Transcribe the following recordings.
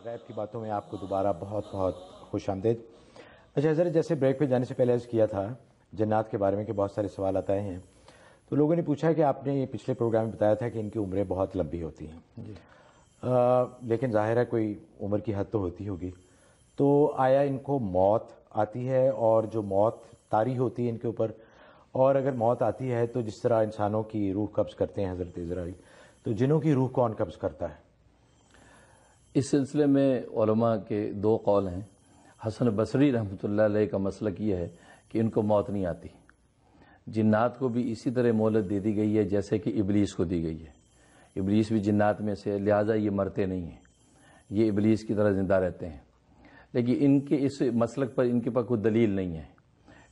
غیب کی باتوں میں آپ کو دوبارہ بہت بہت خوش آمدید۔ اچھا حضرت، جیسے بریک پہ جانے سے پہلے عرض کیا تھا جنات کے بارے میں کہ بہت سارے سوالات آئے ہیں، تو لوگوں نے پوچھا کہ آپ نے یہ پچھلے پروگرام میں بتایا تھا کہ ان کی عمریں بہت لمبی ہوتی ہیں، لیکن ظاہر ہے کوئی عمر کی حد تو ہوتی ہوگی، تو آیا ان کو موت آتی ہے؟ اور جو موت طاری ہوتی ہے ان کے اوپر، اور اگر موت آتی ہے تو جس طرح انسانوں کی روح قبض کرتے ہیں حضرت عزرائیل، تو جنوں کی روح کون قبض کرتا ہے؟ اس سلسلے میں علماء کے دو قول ہیں۔ حسن بصری رحمۃ اللہ علیہ کا مسلک یہ ہے کہ ان کو موت نہیں آتی، جنات کو بھی اسی طرح مہلت دے دی گئی ہے جیسے کہ ابلیس کو دی گئی ہے۔ ابلیس بھی جنات میں سے، لہٰذا یہ مرتے نہیں ہیں، یہ ابلیس کی طرح زندہ رہتے ہیں۔ لیکن ان کے اس مسلک پر ان کے پاس کوئی دلیل نہیں ہے،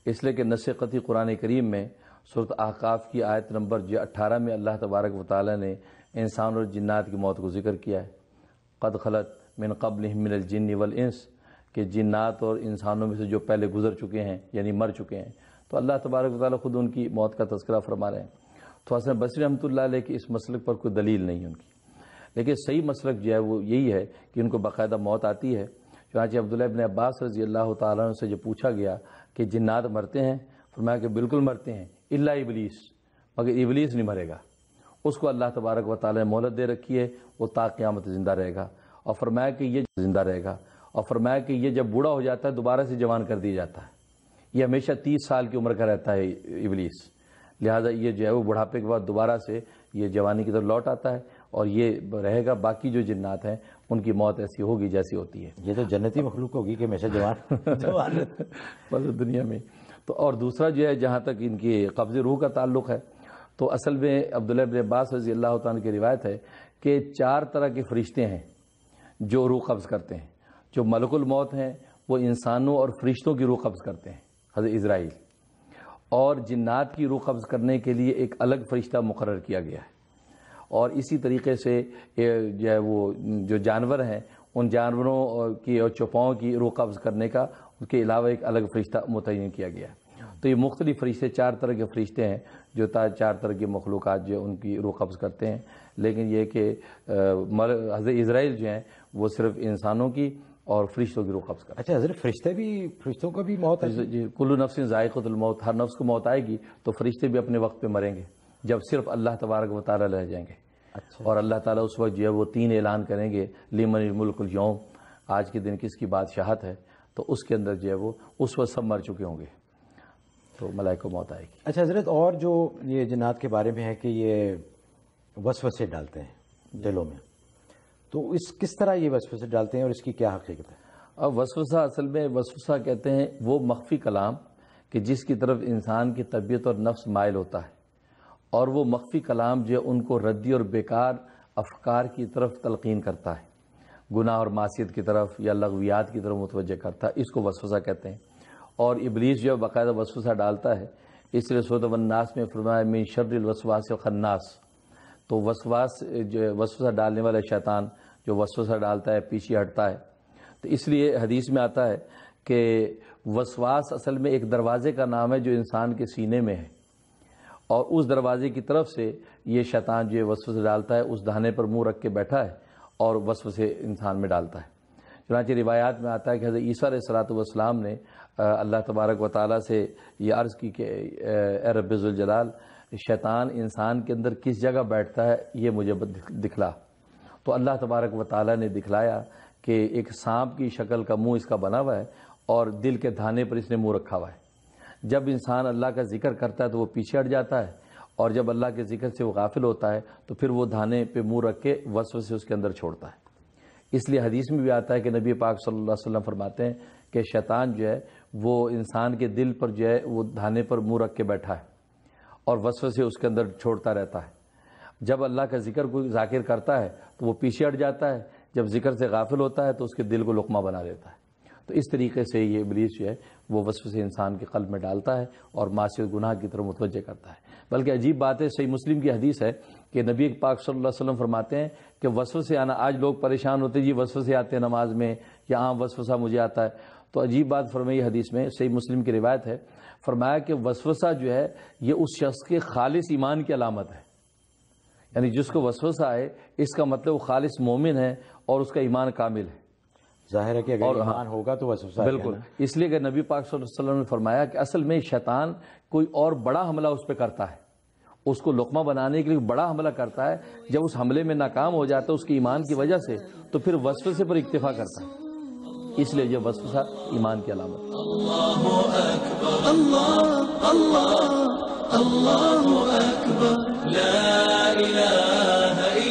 اس لیے کہ نص قطعی قرآن کریم میں سورۃ احقاف کی آیت نمبر 18 میں اللہ تبارک و تعالیٰ نے انسان اور جنات کی موت کو ذکر کیا ہے۔ قد خلت من قبلہم من الجن والانس، کہ جنات اور انسانوں میں سے جو پہلے گزر چکے ہیں یعنی مر چکے ہیں، تو اللہ تبارک و تعالیٰ خود ان کی موت کا تذکرہ فرما رہے ہیں۔ تو حسن بصری رحمۃ اللہ علیہ کی اس مسلک پر کوئی دلیل نہیں ان کی، لیکن صحیح مسلک جو ہے وہ یہی ہے کہ ان کو باقاعدہ موت آتی ہے۔ چنانچہ عبداللہ ابن عباس رضی اللہ تعالیٰ عنہ سے جو پوچھا گیا کہ جنات مرتے ہیں، فرمایا کہ بالکل مرتے ہیں، الا ابلیس، مگر ابلیس نہیں مرے گا، اس کو اللہ تبارک و تعالیٰ نے مہلت دے رکھی ہے، وہ تا قیامت زندہ رہے گا۔ اور فرمایا کہ یہ زندہ رہے گا، اور فرمایا کہ یہ جب بوڑھا ہو جاتا ہے دوبارہ سے جوان کر دیا جاتا ہے، یہ ہمیشہ 30 سال کی عمر کا رہتا ہے ابلیس، لہٰذا یہ جو ہے وہ بڑھاپے کے بعد دوبارہ سے یہ جوانی کی طرف لوٹ آتا ہے اور یہ رہے گا۔ باقی جو جنات ہیں ان کی موت ایسی ہوگی جیسی ہوتی ہے۔ یہ تو جنتی مخلوق ہوگی کہ ہمیشہ جوان بس دنیا میں تو۔ اور دوسرا جو ہے جہاں تک ان کی قبض روح کا تعلق ہے، تو اصل میں عبداللہ ابن عباس رضی اللہ تعالیٰ کی روایت ہے کہ 4 طرح کے فرشتے ہیں جو روح قبض کرتے ہیں۔ جو ملک الموت ہیں وہ انسانوں اور فرشتوں کی روح قبض کرتے ہیں، حضرت عزرائیل، اور جنات کی روح قبض کرنے کے لیے ایک الگ فرشتہ مقرر کیا گیا ہے۔ اور اسی طریقے سے جو ہے وہ جو جانور ہیں ان جانوروں کی اور چوپاؤں کی روح قبض کرنے کا اس کے علاوہ ایک الگ فرشتہ متعین کیا گیا ہے۔ تو یہ مختلف فرشتے 4 طرح کے فرشتے ہیں جو 4 طرح کی مخلوقات جو ان کی روح قبض کرتے ہیں، لیکن یہ کہ حضرت عزرائیل جو ہیں وہ صرف انسانوں کی اور فرشتوں کی روح قبض کرتے ہیں۔ اچھا حضرت، فرشتوں کو بھی موت ہے؟ جی، کل نفس ذائقۃ الموت، ہر نفس کو موت آئے گی، تو فرشتے بھی اپنے وقت پہ مریں گے جب صرف اللہ تبارک و تعالیٰ رہ جائیں گے۔ اچھا، اور اللہ تعالیٰ اس وقت جو ہے وہ 3 اعلان کریں گے، لمن الملک اليوم، آج کے دن کس کی بادشاہت ہے، تو اس کے اندر جو ہے وہ اس وقت سب مر چکے ہوں گے، تو ملائکہ موت آئے گی۔ اچھا حضرت، اور جو یہ جنات کے بارے میں ہے کہ یہ وسوسے ڈالتے ہیں دلوں میں، تو کس طرح یہ وسوسے ڈالتے ہیں اور اس کی کیا حقیقت ہے؟ اب وسوسہ، اصل میں وسوسہ کہتے ہیں وہ مخفی کلام کہ جس کی طرف انسان کی طبیعت اور نفس مائل ہوتا ہے، اور وہ مخفی کلام جو ان کو ردی اور بیکار افکار کی طرف تلقین کرتا ہے، گناہ اور معصیت کی طرف یا لغویات کی طرف متوجہ کرتا ہے، اس کو وسوسہ کہتے ہیں۔ اور ابلیس جو باقاعدہ وسوسہ ڈالتا ہے، اس لیے سورۃ الناس میں فرمایا من شر الوسواس الخناس، تو وسوسہ ڈالنے والا شیطان جو وسوسہ ڈالتا ہے پیچھے ہٹتا ہے۔ تو اس لیے حدیث میں آتا ہے کہ وسواس اصل میں ایک دروازے کا نام ہے جو انسان کے سینے میں ہے، اور اس دروازے کی طرف سے یہ شیطان جو وسوسے ڈالتا ہے اس دہانے پر منہ رکھ کے بیٹھا ہے اور وسوسے انسان میں ڈالتا ہے۔ چنانچہ روایات میں آتا ہے کہ حضرت عیسیٰ علیہ الصلوۃ والسلام نے اللہ تبارک و تعالیٰ سے یہ عرض کی کہ اے رب ذوالجلال، شیطان انسان کے اندر کس جگہ بیٹھتا ہے یہ مجھے دکھلا۔ تو اللہ تبارک و تعالیٰ نے دکھلایا کہ ایک سانپ کی شکل کا منہ اس کا بنا ہوا ہے اور دل کے دھانے پر اس نے منہ رکھا ہوا ہے۔ جب انسان اللہ کا ذکر کرتا ہے تو وہ پیچھے ہٹ جاتا ہے، اور جب اللہ کے ذکر سے وہ غافل ہوتا ہے تو پھر وہ دھانے پہ منہ رکھ کے وسوسے اس کے اندر چھوڑتا ہے۔ اس لیے حدیث میں بھی آتا ہے کہ نبی پاک صلی اللہ علیہ وسلم فرماتے ہیں کہ شیطان جو ہے وہ انسان کے دل پر جو ہے وہ دھانے پر منہ رکھ کے بیٹھا ہے اور وسوسے اس کے اندر چھوڑتا رہتا ہے۔ جب اللہ کا ذکر کوئی ذاکر کرتا ہے تو وہ پیچھے ہٹ جاتا ہے، جب ذکر سے غافل ہوتا ہے تو اس کے دل کو لقمہ بنا دیتا ہے۔ تو اس طریقے سے یہ ابلیس جو ہے وہ وسوسے انسان کے قلب میں ڈالتا ہے اور معصیت گناہ کی طرف متوجہ کرتا ہے۔ بلکہ عجیب بات ہے، صحیح مسلم کی حدیث ہے کہ نبی پاک صلی اللہ علیہ وسلم فرماتے ہیں کہ وسوسے آنا، آج لوگ پریشان ہوتے جی وسوسے آتے ہیں نماز میں یا عام وسوسہ مجھے آتا ہے، تو عجیب بات فرمائی حدیث میں، صحیح مسلم کی روایت ہے، فرمایا کہ وسوسہ جو ہے یہ اس شخص کے خالص ایمان کی علامت ہے، یعنی جس کو وسوسہ آئے اس کا مطلب وہ خالص مومن ہے اور اس کا ایمان کامل ہے۔ ظاہر ہے کہ اگر ایمان ہوگا تو وسوسہ بالکل، اس لیے کہ نبی پاک صلی اللہ علیہ وسلم نے فرمایا کہ اصل میں شیطان کوئی اور بڑا حملہ اس پہ کرتا ہے، اس کو لقمہ بنانے کے لیے بڑا حملہ کرتا ہے. جب اس حملے میں ناکام ہو جاتا ہے اس کی ایمان کی وجہ سے تو پھر وسوسے پر اکتفا کرتا ہے. اس لیے یہ وسوسہ ایمان کی علامت ہے. اللہ اکبر اللہ اللہ اللہ اکبر لا الہ